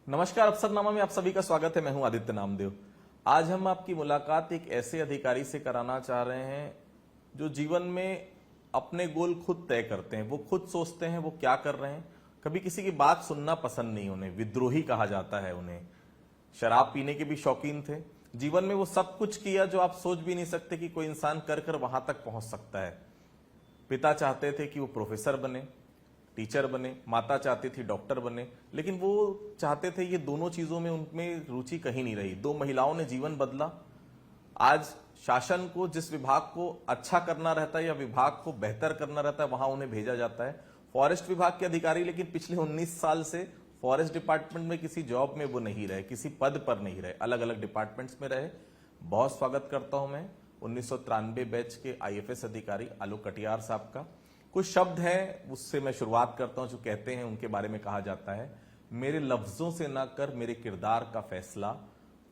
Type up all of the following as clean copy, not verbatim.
नमस्कार, अफसरनामा में आप सभी का स्वागत है। मैं हूं आदित्य नामदेव। आज हम आपकी मुलाकात एक ऐसे अधिकारी से कराना चाह रहे हैं जो जीवन में अपने गोल खुद तय करते हैं। वो खुद सोचते हैं वो क्या कर रहे हैं। कभी किसी की बात सुनना पसंद नहीं, उन्हें विद्रोही कहा जाता है। उन्हें शराब पीने के भी शौकीन थे। जीवन में वो सब कुछ किया जो आप सोच भी नहीं सकते कि कोई इंसान कर कर वहां तक पहुंच सकता है। पिता चाहते थे कि वो प्रोफेसर बने, टीचर बने, माता चाहती थी डॉक्टर बने, लेकिन वो चाहते थे ये दोनों चीजों में उनमें रुचि कहीं नहीं रही। दो महिलाओं ने जीवन बदला। आज शासन को जिस विभाग को अच्छा करना रहता है या विभाग को बेहतर करना रहता है वहां उन्हें भेजा जाता है। फॉरेस्ट विभाग के अधिकारी लेकिन पिछले 19 साल से फॉरेस्ट डिपार्टमेंट में किसी जॉब में वो नहीं रहे, किसी पद पर नहीं रहे, अलग अलग डिपार्टमेंट्स में रहे। बहुत स्वागत करता हूं मैं 1993 बैच के आईएफएस अधिकारी आलोक कटियार साहब का। कुछ शब्द हैं उससे मैं शुरुआत करता हूं जो कहते हैं, उनके बारे में कहा जाता है, मेरे लफ्जों से ना कर मेरे किरदार का फैसला,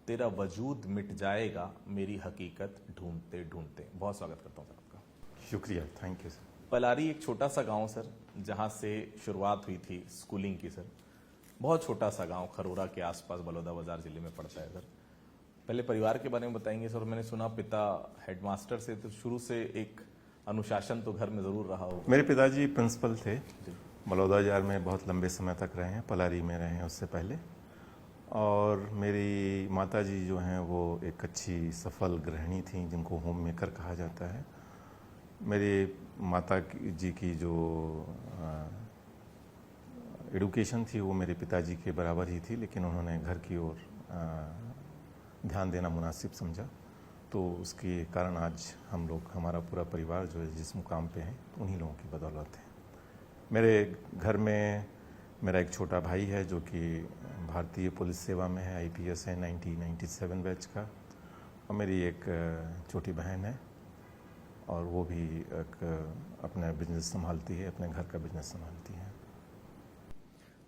तेरा वजूद मिट जाएगा मेरी हकीकत ढूंढते ढूंढते। बहुत स्वागत करता हूं सर आपका। शुक्रिया, थैंक यू सर। पलारी एक छोटा सा गांव सर, जहां से शुरुआत हुई थी स्कूलिंग की सर। बहुत छोटा सा गांव, खरोरा के आसपास बलौदाबाजार जिले में पड़ता है सर। पहले परिवार के बारे में बताएंगे सर। मैंने सुना पिता हेडमास्टर से, तो शुरू से एक अनुशासन तो घर में जरूर रहा होगा। मेरे पिताजी प्रिंसिपल थे, बलौदाबाजार में बहुत लंबे समय तक रहे हैं, पलारी में रहे हैं उससे पहले। और मेरी माताजी जो हैं वो एक अच्छी सफल गृहिणी थी जिनको होम मेकर कहा जाता है। मेरी माता जी की जो एडुकेशन थी वो मेरे पिताजी के बराबर ही थी, लेकिन उन्होंने घर की ओर ध्यान देना मुनासिब समझा। तो उसके कारण आज हम लोग, हमारा पूरा परिवार जो है जिस मुकाम पे है, उन्हीं लोगों की बदौलत है। मेरे घर में मेरा एक छोटा भाई है जो कि भारतीय पुलिस सेवा में है, आईपीएस है, 1997 बैच का। और मेरी एक छोटी बहन है और वो भी एक अपना बिजनेस संभालती है, अपने घर का बिजनेस संभालती है।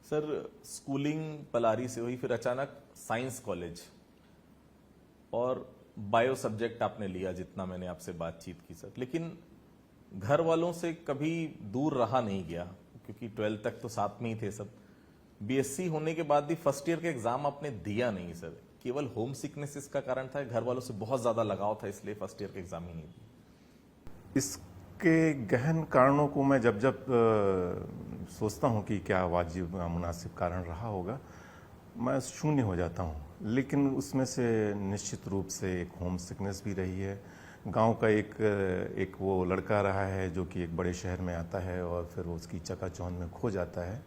सर स्कूलिंग पलारी से हुई, फिर अचानक साइंस कॉलेज और बायो सब्जेक्ट आपने लिया, जितना मैंने आपसे बातचीत की सर। लेकिन घर वालों से कभी दूर रहा नहीं गया, क्योंकि 12th तक तो साथ में ही थे सब। बीएससी होने के बाद भी फर्स्ट ईयर का एग्जाम आपने दिया नहीं सर। केवल होम सिकनेस इसका कारण था, घर वालों से बहुत ज्यादा लगाव था, इसलिए फर्स्ट ईयर का एग्जाम ही नहीं दिया? इसके गहन कारणों को मैं जब जब सोचता हूँ कि क्या वाजिब मुनासिब कारण रहा होगा, मैं शून्य हो जाता हूँ। लेकिन उसमें से निश्चित रूप से एक होम सिकनेस भी रही है। गांव का एक वो लड़का रहा है जो कि एक बड़े शहर में आता है और फिर उसकी चकाचौंध में खो जाता है।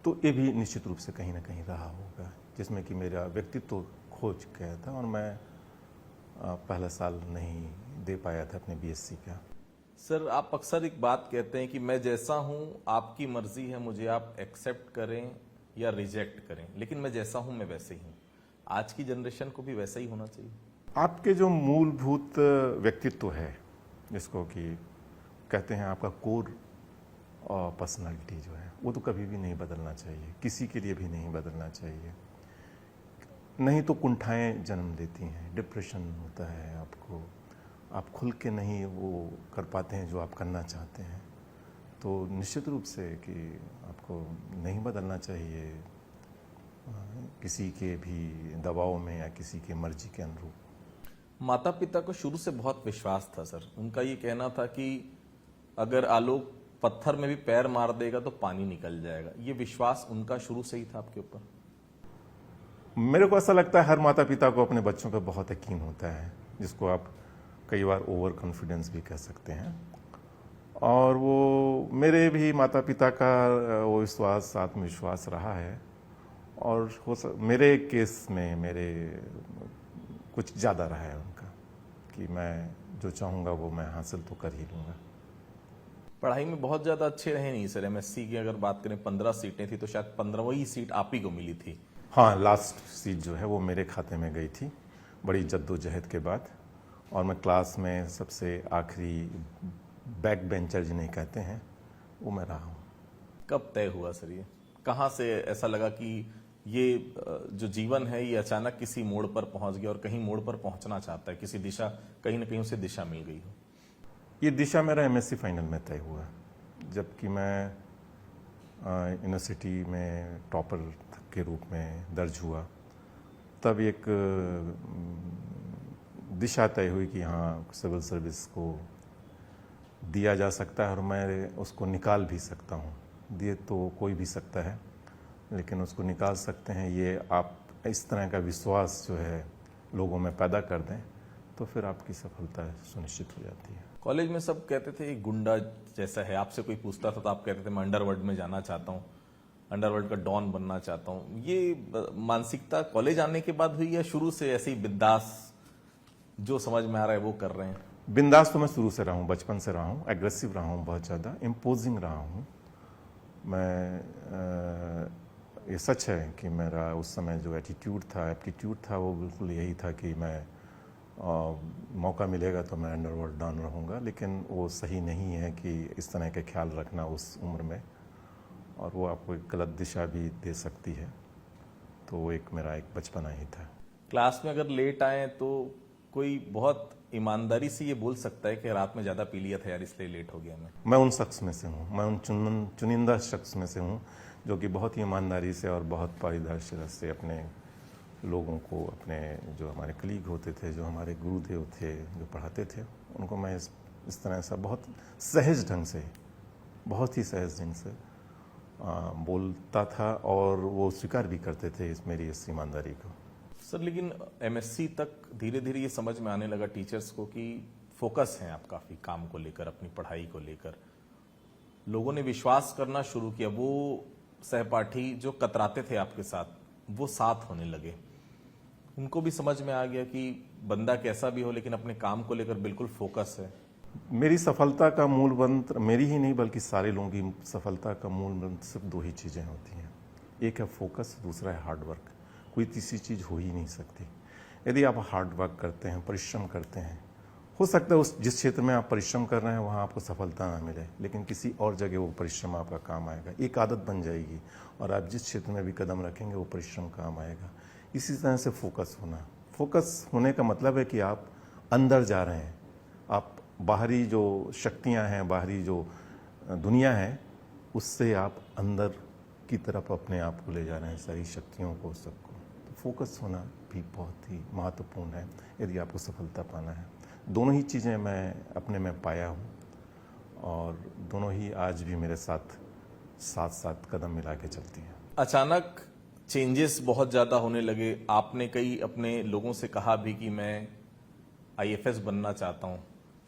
तो ये भी निश्चित रूप से कहीं ना कहीं रहा होगा, जिसमें कि मेरा व्यक्तित्व तो खो गया था और मैं पहला साल नहीं दे पाया था अपने बीएससी का। सर आप अक्सर एक बात कहते हैं कि मैं जैसा हूं आपकी मर्जी है, मुझे आप एक्सेप्ट करें या रिजेक्ट करें, लेकिन मैं जैसा हूं मैं वैसे ही हूं। आज की जनरेशन को भी वैसा ही होना चाहिए। आपके जो मूलभूत व्यक्तित्व है, जिसको कि कहते हैं आपका कोर और पर्सनालिटी जो है, वो तो कभी भी नहीं बदलना चाहिए, किसी के लिए भी नहीं बदलना चाहिए। नहीं तो कुंठाएं जन्म देती हैं, डिप्रेशन होता है आपको, आप खुल के नहीं वो कर पाते हैं जो आप करना चाहते हैं। तो निश्चित रूप से कि आपको नहीं बदलना चाहिए किसी के भी दबाव में या किसी के मर्जी के अनुरूप। माता पिता को शुरू से बहुत विश्वास था सर। उनका ये कहना था कि अगर आलोक पत्थर में भी पैर मार देगा तो पानी निकल जाएगा। ये विश्वास उनका शुरू से ही था आपके ऊपर? मेरे को ऐसा लगता है हर माता पिता को अपने बच्चों पर बहुत यकीन होता है, जिसको आप कई बार ओवर कॉन्फिडेंस भी कह सकते हैं। और वो मेरे भी माता पिता का वो विश्वास, आत्मविश्वास रहा है। और मेरे केस में मेरे कुछ ज़्यादा रहा है उनका, कि मैं जो चाहूँगा वो मैं हासिल तो कर ही लूँगा। पढ़ाई में बहुत ज़्यादा अच्छे रहे नहीं सर। एमएससी की अगर बात करें 15 सीटें थी तो शायद 15वीं सीट आप ही को मिली थी। हाँ, लास्ट सीट जो है वो मेरे खाते में गई थी बड़ी जद्दोजहद के बाद। और मैं क्लास में सबसे आखिरी बैक बेंचर जिन्हें कहते हैं वो मैं रहा हूँ। कब तय हुआ सर ये? कहाँ से ऐसा लगा कि ये जो जीवन है ये अचानक किसी मोड़ पर पहुंच गया और कहीं मोड़ पर पहुंचना चाहता है, किसी दिशा, कहीं ना कहीं उसे दिशा मिल गई हो? ये दिशा मेरा एमएससी फाइनल में तय हुआ, जबकि मैं यूनिवर्सिटी में टॉपर के रूप में दर्ज हुआ, तब एक दिशा तय हुई कि हाँ सिविल सर्विस को दिया जा सकता है और मैं उसको निकाल भी सकता हूँ। दिए तो कोई भी सकता है, लेकिन उसको निकाल सकते हैं। ये आप इस तरह का विश्वास जो है लोगों में पैदा कर दें तो फिर आपकी सफलता सुनिश्चित हो जाती है। कॉलेज में सब कहते थे एक गुंडा जैसा है, आपसे कोई पूछता था तो आप कहते थे मैं अंडरवर्ल्ड में जाना चाहता हूँ, अंडरवर्ल्ड का डॉन बनना चाहता हूँ। ये मानसिकता कॉलेज आने के बाद हुई या शुरू से ऐसे ही बिंदास जो समझ में आ रहा है वो कर रहे हैं? बिंदास तो मैं शुरू से रहा हूँ, बचपन से रहा हूँ, एग्रेसिव रहा हूँ, बहुत ज़्यादा इम्पोजिंग रहा हूँ मैं। ये सच है कि मेरा उस समय जो एटीट्यूड था, एप्टीट्यूड था, वो बिल्कुल यही था कि मैं मौका मिलेगा तो मैं अंडरवर्ल्ड डॉन रहूँगा। लेकिन वो सही नहीं है कि इस तरह के ख्याल रखना उस उम्र में, और वो आपको एक गलत दिशा भी दे सकती है। तो वो एक मेरा एक बचपना ही था। क्लास में अगर लेट आए तो कोई बहुत ईमानदारी से ये बोल सकता है कि रात में ज़्यादा पी लिया था यार इसलिए लेट हो गया मैं उन शख्स में से हूँ, मैं उन चुनिंदा शख्स में से हूँ जो कि बहुत ही ईमानदारी से और बहुत पारदर्शिता से अपने लोगों को, अपने जो हमारे कलीग होते थे, जो हमारे गुरुदेव थे जो पढ़ाते थे, उनको मैं इस तरह से बहुत सहज ढंग से, बहुत ही सहज ढंग से बोलता था और वो स्वीकार भी करते थे मेरी इस ईमानदारी को। सर लेकिन एमएससी तक धीरे धीरे ये समझ में आने लगा टीचर्स को कि फोकस हैं आप काफ़ी काम को लेकर, अपनी पढ़ाई को लेकर। लोगों ने विश्वास करना शुरू किया, वो सहपाठी जो कतराते थे आपके साथ वो साथ होने लगे। उनको भी समझ में आ गया कि बंदा कैसा भी हो लेकिन अपने काम को लेकर बिल्कुल फोकस है। मेरी सफलता का मूल मंत्र, मेरी ही नहीं बल्कि सारे लोगों की सफलता का मूल मंत्र सिर्फ दो ही चीज़ें होती हैं। एक है फोकस, दूसरा है हार्ड वर्क। कोई तीसरी चीज़ हो ही नहीं सकती। यदि आप हार्ड वर्क करते हैं, परिश्रम करते हैं, हो सकता है उस जिस क्षेत्र में आप परिश्रम कर रहे हैं वहाँ आपको सफलता ना मिले, लेकिन किसी और जगह वो परिश्रम आपका काम आएगा। एक आदत बन जाएगी और आप जिस क्षेत्र में भी कदम रखेंगे वो परिश्रम काम आएगा। इसी तरह से फोकस होना। फोकस होने का मतलब है कि आप अंदर जा रहे हैं, आप बाहरी जो शक्तियाँ हैं, बाहरी जो दुनिया है, उससे आप अंदर की तरफ अपने आप को ले जा रहे हैं, सारी शक्तियों को, सबको। तो फोकस होना भी बहुत ही महत्वपूर्ण है यदि आपको सफलता पाना है। दोनों ही चीज़ें मैं अपने में पाया हूँ और दोनों ही आज भी मेरे साथ साथ साथ कदम मिला के चलती हैं। अचानक चेंजेस बहुत ज़्यादा होने लगे। आपने कई अपने लोगों से कहा भी कि मैं आईएफएस बनना चाहता हूँ।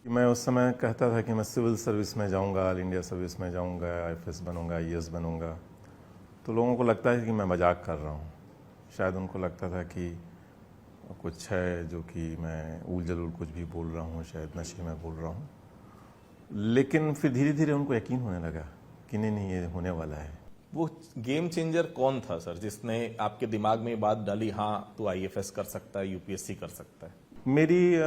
मैं उस समय कहता था कि मैं सिविल सर्विस में जाऊँगा, ऑल इंडिया सर्विस में जाऊँगा, आईएफएस बनूँगा, आईएएस बनूँगा। तो लोगों को लगता है कि मैं मजाक कर रहा हूँ। शायद उनको लगता था कि कुछ है जो कि मैं ऊल जलूल कुछ भी बोल रहा हूँ, शायद नशे में बोल रहा हूँ। लेकिन फिर धीरे धीरे उनको यकीन होने लगा कि नहीं ये होने वाला है। वो गेम चेंजर कौन था सर जिसने आपके दिमाग में ये बात डाली, हाँ तू आईएफएस कर सकता है, यूपीएससी कर सकता है? मेरी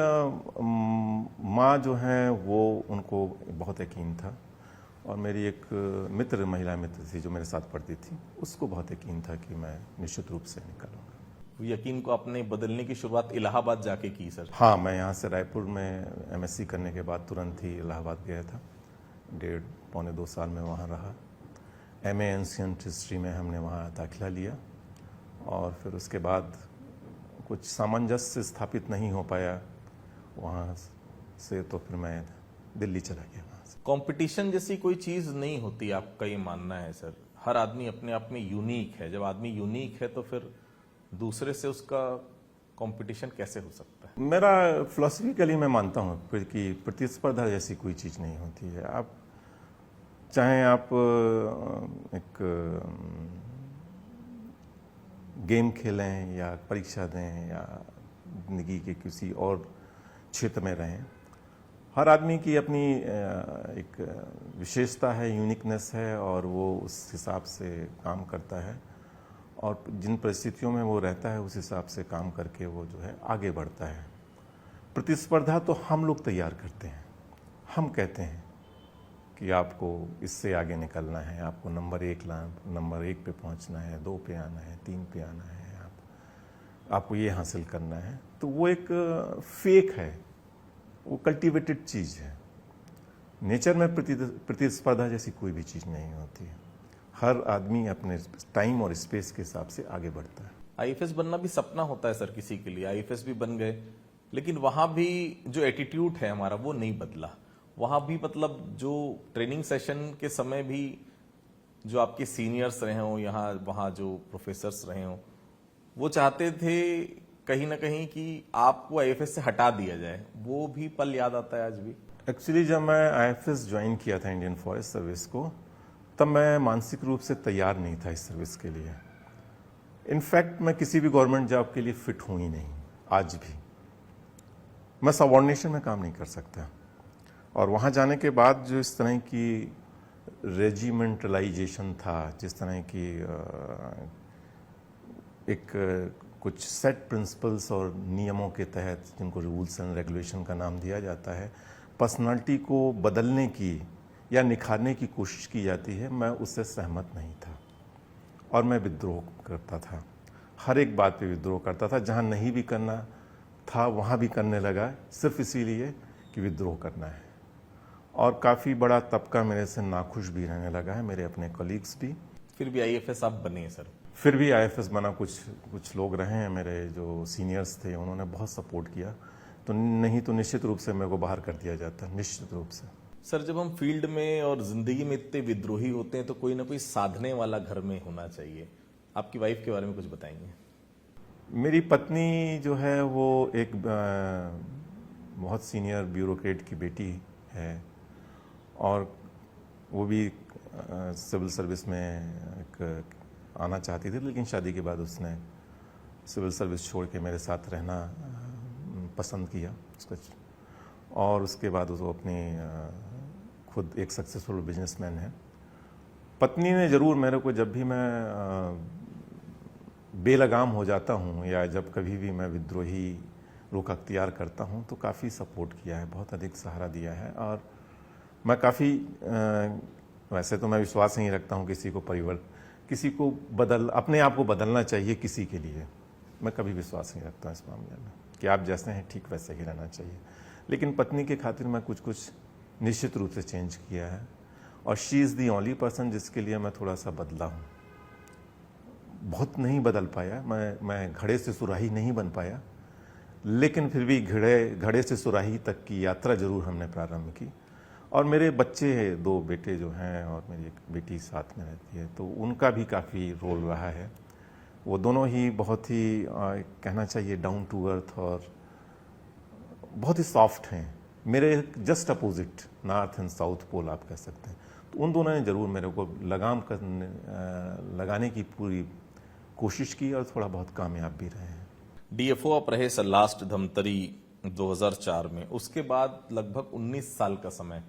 माँ जो है वो, उनको बहुत यकीन था, और मेरी एक मित्र, महिला मित्र थी जो मेरे साथ पढ़ती थी, उसको बहुत यकीन था कि मैं निश्चित रूप से निकालूंगा। यकीन को आपने बदलने की शुरुआत इलाहाबाद जाके की सर? हाँ, मैं यहाँ से रायपुर में एमएससी करने के बाद तुरंत ही इलाहाबाद गया था। 1.5-2 साल में वहाँ रहा। एमए एंशिएंट हिस्ट्री में हमने वहाँ दाखिला लिया और फिर उसके बाद कुछ सामंजस्य स्थापित नहीं हो पाया वहाँ से, तो फिर मैं दिल्ली चला गया। कंपटीशन जैसी कोई चीज नहीं होती, आपका ये मानना है सर? हर आदमी अपने आप में यूनिक है। जब आदमी यूनिक है तो फिर दूसरे से उसका कंपटीशन कैसे हो सकता है? मेरा फिलोसफिकली मैं मानता हूँ कि प्रतिस्पर्धा जैसी कोई चीज़ नहीं होती है। आप चाहे आप एक गेम खेलें या परीक्षा दें या जिंदगी के किसी और क्षेत्र में रहें, हर आदमी की अपनी एक विशेषता है, यूनिकनेस है, और वो उस हिसाब से काम करता है और जिन परिस्थितियों में वो रहता है उस हिसाब से काम करके वो जो है आगे बढ़ता है। प्रतिस्पर्धा तो हम लोग तैयार करते हैं। हम कहते हैं कि आपको इससे आगे निकलना है, आपको नंबर 1 पे पहुंचना है, 2 पे आना है, 3 पे आना है, आपको ये हासिल करना है। तो वो एक फेक है, वो कल्टीवेटेड चीज़ है। नेचर में प्रतिस्पर्धा जैसी कोई भी चीज़ नहीं होती है। हर आदमी अपने टाइम और स्पेस के हिसाब से आगे बढ़ता है। आईएफएस बनना भी सपना होता है सर किसी के लिए। आईएफएस भी बन गए, लेकिन वहां भी जो एटीट्यूड है हमारा वो नहीं बदला। वहां भी मतलब जो ट्रेनिंग सेशन के समय भी जो आपके सीनियर्स रहे हो, यहाँ वहाँ जो प्रोफेसर्स रहे हो, वो चाहते थे कहीं ना कहीं कि आपको आईएफएस से हटा दिया जाए। वो भी पल याद आता है आज भी। एक्चुअली जब मैं आईएफएस ज्वाइन किया था इंडियन फॉरेस्ट सर्विस को, तब मैं मानसिक रूप से तैयार नहीं था इस सर्विस के लिए। इनफैक्ट मैं किसी भी गवर्नमेंट जॉब के लिए फिट हूं ही नहीं। आज भी मैं सबऑर्डिनेशन में काम नहीं कर सकता। और वहां जाने के बाद जो इस तरह की रेजिमेंटलाइजेशन था, जिस तरह की एक कुछ सेट प्रिंसिपल्स और नियमों के तहत, जिनको रूल्स एंड रेगुलेशन का नाम दिया जाता है, पर्सनालिटी को बदलने की या निखारने की कोशिश की जाती है, मैं उससे सहमत नहीं था और मैं विद्रोह करता था। हर एक बात पे विद्रोह करता था। जहां नहीं भी करना था वहां भी करने लगा, सिर्फ इसीलिए कि विद्रोह करना है। और काफ़ी बड़ा तबका मेरे से नाखुश भी रहने लगा है, मेरे अपने कलीग्स भी। फिर भी आईएफएस आप बने हैं सर? फिर भी आईएफएस बना। कुछ लोग रहे हैं मेरे जो सीनियर्स थे, उन्होंने बहुत सपोर्ट किया। तो नहीं तो निश्चित रूप से मेरे को बाहर कर दिया जाता, निश्चित रूप से। सर जब हम फील्ड में और जिंदगी में इतने विद्रोही होते हैं तो कोई ना कोई साधने वाला घर में होना चाहिए। आपकी वाइफ के बारे में कुछ बताएंगे? मेरी पत्नी जो है वो एक बहुत सीनियर ब्यूरोक्रेट की बेटी है और वो भी सिविल सर्विस में एक आना चाहती थी, लेकिन शादी के बाद उसने सिविल सर्विस छोड़ के मेरे साथ रहना पसंद किया उसका। और उसके बाद वो अपनी खुद एक सक्सेसफुल बिजनेसमैन है। पत्नी ने ज़रूर मेरे को, जब भी मैं बेलगाम हो जाता हूँ या जब कभी भी मैं विद्रोही रुख अख्तियार करता हूँ, तो काफ़ी सपोर्ट किया है, बहुत अधिक सहारा दिया है। और मैं काफ़ी वैसे तो मैं विश्वास नहीं रखता हूँ किसी को अपने आप को बदलना चाहिए किसी के लिए। मैं कभी विश्वास नहीं रखता इस मामले में कि आप जैसे हैं ठीक वैसे ही रहना चाहिए। लेकिन पत्नी के खातिर मैं कुछ निश्चित रूप से चेंज किया है। और she is the only person जिसके लिए मैं थोड़ा सा बदला हूँ। बहुत नहीं बदल पाया, मैं घड़े से सुराही नहीं बन पाया, लेकिन फिर भी घड़े से सुराही तक की यात्रा जरूर हमने प्रारंभ की। और मेरे बच्चे हैं, 2 बेटे जो हैं और मेरी एक बेटी साथ में रहती है, तो उनका भी काफ़ी रोल रहा है। वो दोनों ही बहुत ही कहना चाहिए डाउन टू अर्थ और बहुत ही सॉफ्ट हैं। मेरे just opposite, north and south pole आप कह सकते हैं। तो उन दोनों ने ज़रूर मेरे को लगाने की पूरी कोशिश की और थोड़ा बहुत कामयाब भी रहे हैं। डीएफओ आप रहे सर लास्ट धमतरी 2004 में। उसके बाद लगभग 19 साल का समय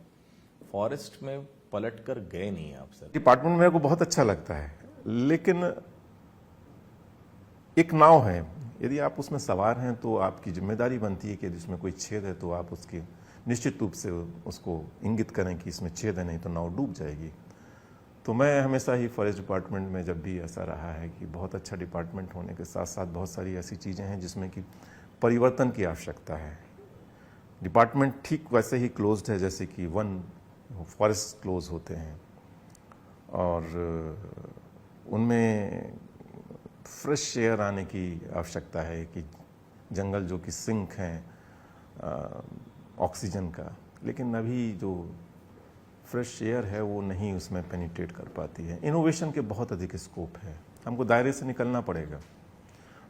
फॉरेस्ट में पलट कर गए नहीं आप सर। डिपार्टमेंट मेरे को बहुत अच्छा लगता है, लेकिन एक नाव है, यदि आप उसमें सवार हैं तो आपकी जिम्मेदारी बनती है कि यदि उसमें कोई छेद है तो आप उसकी निश्चित रूप से उसको इंगित करें कि इसमें छेद है, नहीं तो नाव डूब जाएगी। तो मैं हमेशा ही फॉरेस्ट डिपार्टमेंट में जब भी ऐसा रहा है कि बहुत अच्छा डिपार्टमेंट होने के साथ साथ बहुत सारी ऐसी चीज़ें हैं जिसमें कि परिवर्तन की आवश्यकता है। डिपार्टमेंट ठीक वैसे ही क्लोज्ड है जैसे कि फॉरेस्ट क्लोज होते हैं, और उनमें फ्रेश एयर आने की आवश्यकता है कि जंगल जो कि सिंक हैं ऑक्सीजन का, लेकिन अभी जो फ्रेश एयर है वो नहीं उसमें पेनिट्रेट कर पाती है। इनोवेशन के बहुत अधिक स्कोप है, हमको दायरे से निकलना पड़ेगा।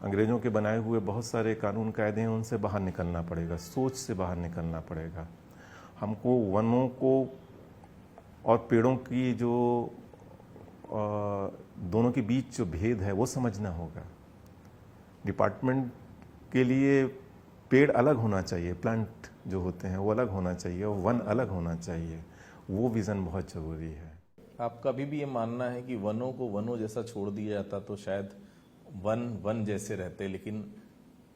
अंग्रेज़ों के बनाए हुए बहुत सारे कानून कायदे हैं, उनसे बाहर निकलना पड़ेगा, सोच से बाहर निकलना पड़ेगा। हमको वनों को और पेड़ों की जो दोनों के बीच जो भेद है वो समझना होगा। डिपार्टमेंट के लिए पेड़ अलग होना चाहिए, प्लांट जो होते हैं वो अलग होना चाहिए, और वन अलग होना चाहिए। वो विज़न बहुत ज़रूरी है। आपका अभी भी ये मानना है कि वनों को वनों जैसा छोड़ दिया जाता तो शायद वन जैसे रहते, लेकिन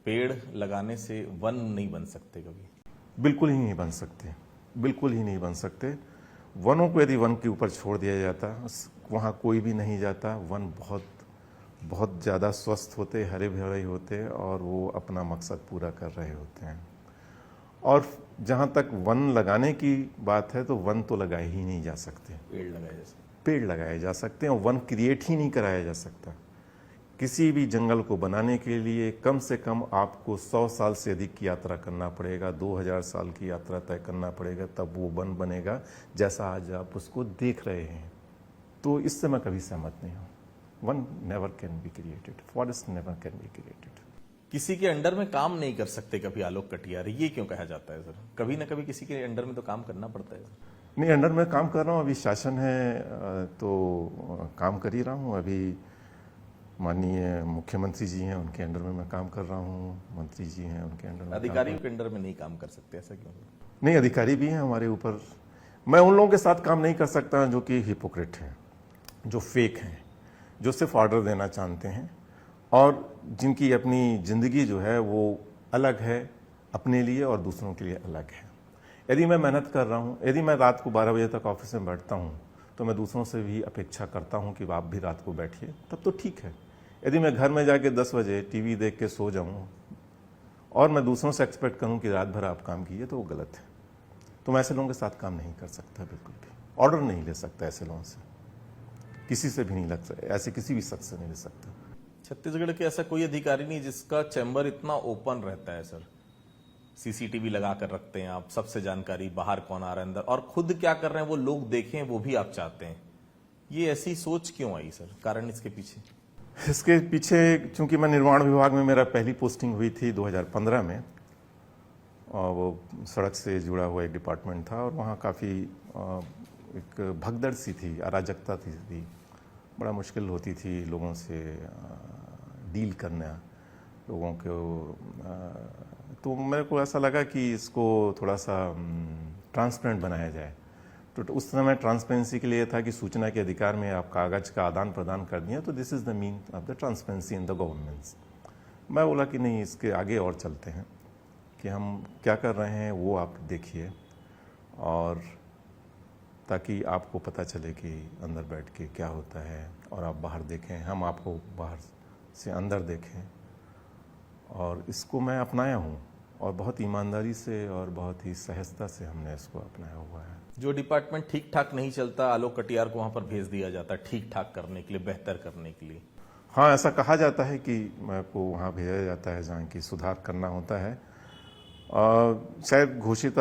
पेड़ लगाने से वन नहीं बन सकते कभी? बिल्कुल ही नहीं बन सकते, बिल्कुल ही नहीं बन सकते। वनों को यदि वन के ऊपर छोड़ दिया जाता, वहाँ कोई भी नहीं जाता। वन बहुत बहुत ज़्यादा स्वस्थ होते, हरे भरे होते, और वो अपना मकसद पूरा कर रहे होते हैं। और जहाँ तक वन लगाने की बात है तो वन तो लगाए ही नहीं जा सकते। पेड़ लगाए जैसे पेड़ लगाए जा सकते हैं और वन क्रिएट ही नहीं कराया जा सकता। किसी भी जंगल को बनाने के लिए कम से कम आपको 100 साल से अधिक की यात्रा करना पड़ेगा, 2000 साल की यात्रा तय करना पड़ेगा, तब वो वन बनेगा जैसा आज आप उसको देख रहे हैं। तो इससे मैं कभी सहमत नहीं हूँ। One never can be created, forest never can be created. किसी के अंडर में काम नहीं कर सकते कभी आलोक कटियार, ये क्यों कहा जाता है सर? कभी ना कभी किसी के अंडर में तो काम करना पड़ता है। नहीं, अंडर में काम कर रहा हूँ, अभी शासन है तो काम कर ही रहा हूँ। अभी माननीय मुख्यमंत्री जी हैं, उनके अंडर में मैं काम कर रहा हूँ, मंत्री जी हैं, उनके अंडर में। अधिकारियों के अंडर में नहीं काम कर सकते, ऐसा क्यों? नहीं, अधिकारी भी हैं हमारे ऊपर। मैं उन लोगों के साथ काम नहीं कर सकता जो कि हिपोक्रेट हैं, जो फेक हैं, जो सिर्फ ऑर्डर देना जानते हैं और जिनकी अपनी ज़िंदगी जो है वो अलग है अपने लिए और दूसरों के लिए अलग है। यदि मैं मेहनत कर रहा हूँ, यदि मैं रात को 12 बजे तक ऑफिस में बैठता हूँ, तो मैं दूसरों से भी अपेक्षा करता हूँ कि आप भी रात को बैठिए, तब तो ठीक है। यदि मैं घर में जाके 10 बजे टीवी देख के सो जाऊँ और मैं दूसरों से एक्सपेक्ट करूँ कि रात भर आप काम कीजिए, तो वो गलत है। तो मैं ऐसे लोगों के साथ काम नहीं कर सकता, बिल्कुल भी ऑर्डर नहीं ले सकता ऐसे लोगों से, किसी से भी नहीं लग सकता, ऐसे किसी भी शख्स से नहीं ले सकता। छत्तीसगढ़ के ऐसा कोई अधिकारी नहीं जिसका चैम्बर इतना ओपन रहता है सर। सीसीटीवी लगा कर रखते हैं आप, सबसे जानकारी, बाहर कौन आ रहा है, अंदर, और खुद क्या कर रहे हैं वो लोग देखें, वो भी आप चाहते हैं। ये ऐसी सोच क्यों आई सर? कारण इसके पीछे? इसके पीछे चूंकि मैं निर्माण विभाग में, मेरा पहली पोस्टिंग हुई थी 2015 में, और वो सड़क से जुड़ा हुआ एक डिपार्टमेंट था और वहाँ काफ़ी एक भगदड़ सी थी, अराजकता थी, बड़ा मुश्किल होती थी लोगों से डील करना, लोगों को। तो मेरे को ऐसा लगा कि इसको थोड़ा सा ट्रांसपेरेंट बनाया जाए। तो उस समय ट्रांसपेरेंसी के लिए था कि सूचना के अधिकार में आप कागज का आदान प्रदान कर दिया, तो this is the mean of the transparency in the governments. मैं बोला कि नहीं, इसके आगे और चलते हैं कि हम क्या कर रहे हैं वो आप देखिए, और ताकि आपको पता चले कि अंदर बैठ के क्या होता है और आप बाहर देखें, हम आपको बाहर से अंदर देखें। और इसको मैं अपनाया हूँ और बहुत ईमानदारी से और बहुत ही सहजता से हमने इसको अपनाया हुआ है। जो डिपार्टमेंट ठीक ठाक नहीं चलता, आलोक कटियार को वहां पर भेज दिया जाता है ठीक ठाक करने के लिए, बेहतर करने के लिए। हाँ, ऐसा कहा जाता है कि मैं को वहाँ भेजा जाता है जहाँ की सुधार करना होता है। शायद घोषित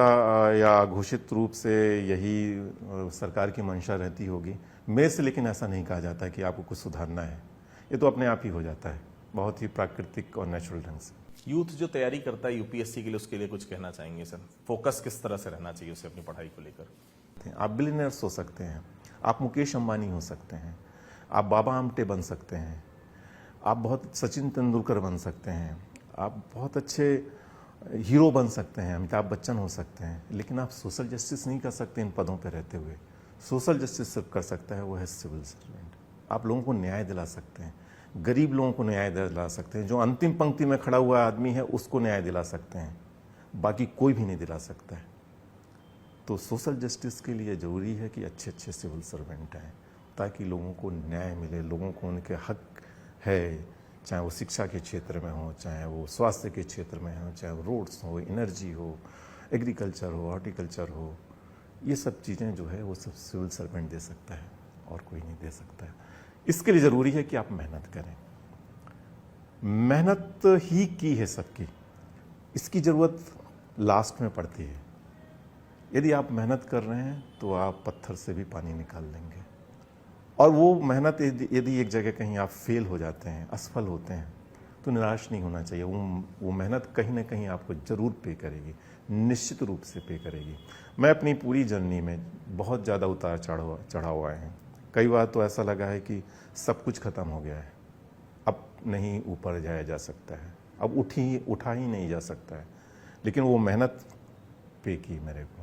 या घोषित रूप से यही सरकार की मंशा रहती होगी मेरे से, लेकिन ऐसा नहीं कहा जाता है कि आपको कुछ सुधारना है। ये तो अपने आप ही हो जाता है, बहुत ही प्राकृतिक और नेचुरल ढंग से। यूथ जो तैयारी करता है यूपीएससी के लिए, उसके लिए कुछ कहना चाहेंगे सर? फोकस किस तरह से रहना चाहिए उसे अपनी पढ़ाई को लेकर? आप बिलियनर्स हो सकते हैं, आप मुकेश अंबानी हो सकते हैं, आप बाबा आमटे बन सकते हैं, आप बहुत सचिन तेंदुलकर बन सकते हैं, आप बहुत अच्छे हीरो बन सकते हैं, अमिताभ बच्चन हो सकते हैं, लेकिन आप सोशल जस्टिस नहीं कर सकते इन पदों पर रहते हुए। सोशल जस्टिस सिर्फ कर सकता है वो है सिविल सर्वेंट। आप लोगों को न्याय दिला सकते हैं, गरीब लोगों को न्याय दिला सकते हैं, जो अंतिम पंक्ति में खड़ा हुआ आदमी है उसको न्याय दिला सकते हैं, बाकी कोई भी नहीं दिला सकता है। तो सोशल जस्टिस के लिए ज़रूरी है कि अच्छे अच्छे सिविल सर्वेंट आएँ, ताकि लोगों को न्याय मिले, लोगों को उनके हक है, चाहे वो शिक्षा के क्षेत्र में हो, चाहे वो स्वास्थ्य के क्षेत्र में हो, चाहे वो रोड्स हो, एनर्जी हो, एग्रीकल्चर हो, हॉर्टिकल्चर हो, ये सब चीज़ें जो है वो सब सिविल सर्वेंट दे सकता है और कोई नहीं दे सकता है। इसके लिए ज़रूरी है कि आप मेहनत करें। मेहनत ही की है सबकी, इसकी ज़रूरत लास्ट में पड़ती है। यदि आप मेहनत कर रहे हैं तो आप पत्थर से भी पानी निकाल लेंगे। और वो मेहनत यदि एक जगह कहीं आप फेल हो जाते हैं, असफल होते हैं, तो निराश नहीं होना चाहिए। वो मेहनत कहीं ना कहीं आपको ज़रूर पे करेगी, निश्चित रूप से पे करेगी। मैं अपनी पूरी जर्नी में बहुत ज़्यादा उतार चढ़ाव आए हैं। कई बार तो ऐसा लगा है कि सब कुछ ख़त्म हो गया है, अब नहीं ऊपर जाया जा सकता है, अब उठा ही नहीं जा सकता है, लेकिन वो मेहनत पे की मेरे को।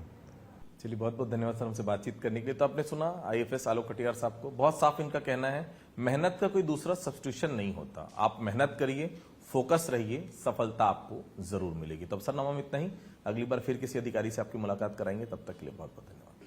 चलिए, बहुत बहुत धन्यवाद सर हमसे बातचीत करने के लिए। तो आपने सुना आईएफएस आलोक कटियार साहब को, बहुत साफ इनका कहना है, मेहनत का कोई दूसरा सब्स्टिट्यूशन नहीं होता। आप मेहनत करिए, फोकस रहिए, सफलता आपको जरूर मिलेगी। तो अवसरनामा में इतना ही, अगली बार फिर किसी अधिकारी से आपकी मुलाकात कराएंगे, तब तक के लिए बहुत बहुत धन्यवाद।